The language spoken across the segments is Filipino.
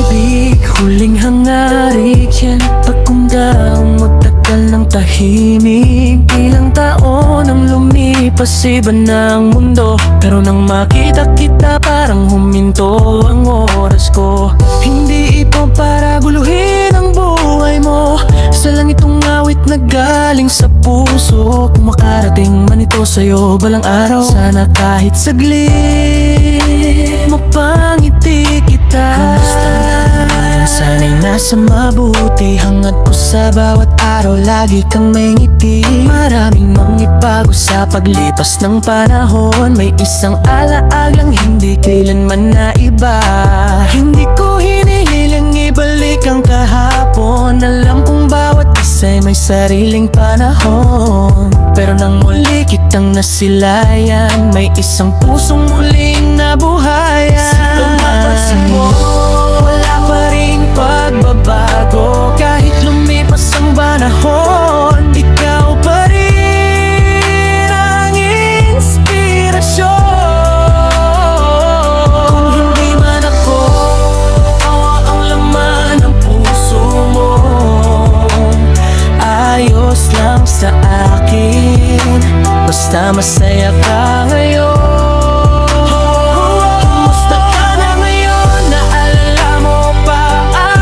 pag-ibig, huling hangarik yan. Pagkundaang matagal ng tahimik, ilang taon ang lumipas, iba na ang mundo. Pero nang makita kita, parang huminto ang oras ko. Hindi ito para guluhin ang buhay mo, sa lang itong awit na galing sa puso. Kung makarating man ito sa'yo balang araw, sana kahit saglit mapangiti kita. Kamusta na? Sana'y nasa mabuti. Hangad ko sa bawat araw, lagi kang may ngiti. Maraming mangibago sa paglipas ng panahon. May isang alaalang hindi kailanman naiba. Hindi ko hinihiling ibalik ang kahapon. Alam kong bawat isa'y may sariling panahon. Pero nang muli kitang nasilayan, may isang pusong muling nabuhayan. Sa mapansin mo, wala pa ring pagbabago. Kahit lumipas ang panahon, ikaw pa rin ang inspirasyon. Kung hindi man ako ang laman ng puso mo, ayos lang sa akin, basta masaya ka ngayon. Kumusta ka na ngayon? Naalala mo pa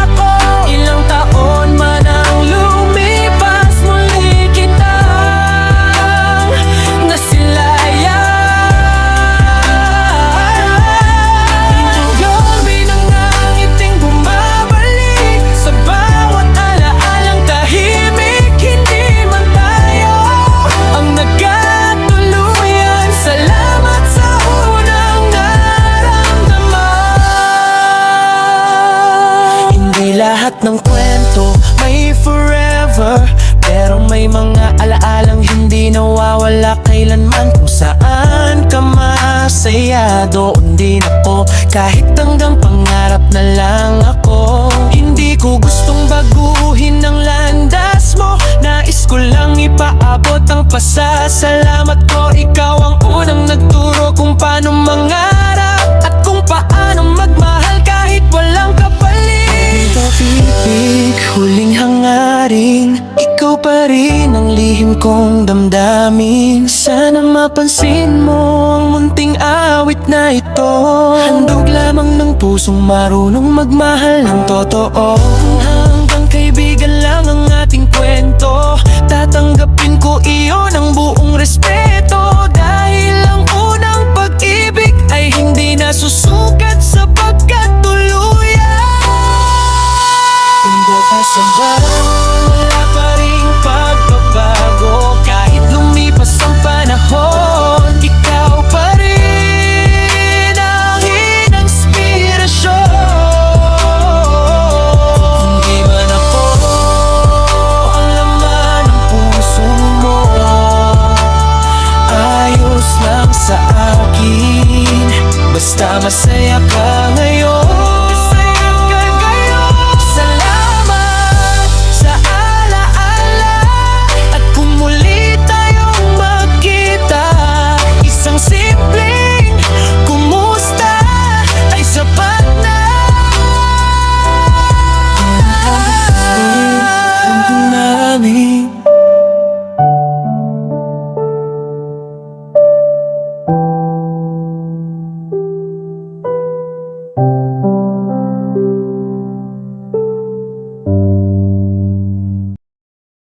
ako? Ilang taon man ang lumipas, muli kitang nasilayan. Gabi na nga ang ngiting bumabalik sa bawat alaalang tahimik. Hindi man tayo ang nagkatuluyan, salamat sa unang naramdaman. Hindi lahat ng kwento may forever, pero may mga alaalang hindi nawawala kailanman. Kung saan ka masaya, doon din ako. Kahit hanggang pangarap na lang ako. Hindi ko gustong baguhin ang landas mo, nais ko lang ipaabot ang pasasalamat ko. Ikaw ang unang nagturo kung paano mangarap at kung paano magmahal kahit walang kapalit. Pag-ibig, huling hangaring, ikaw pa rin ang lihim kong damdamin. Sana mapansin mo ang munting awit na ito, handog lamang ng pusong marunong magmahal ng totoo. Hanggang kaibigan lang ang ating kwento, tatanggapin ko iyon ang buong respeto. Dahil ang unang pag-ibig ay hindi nasusukat sa pagkatuluyan. Kung ka sa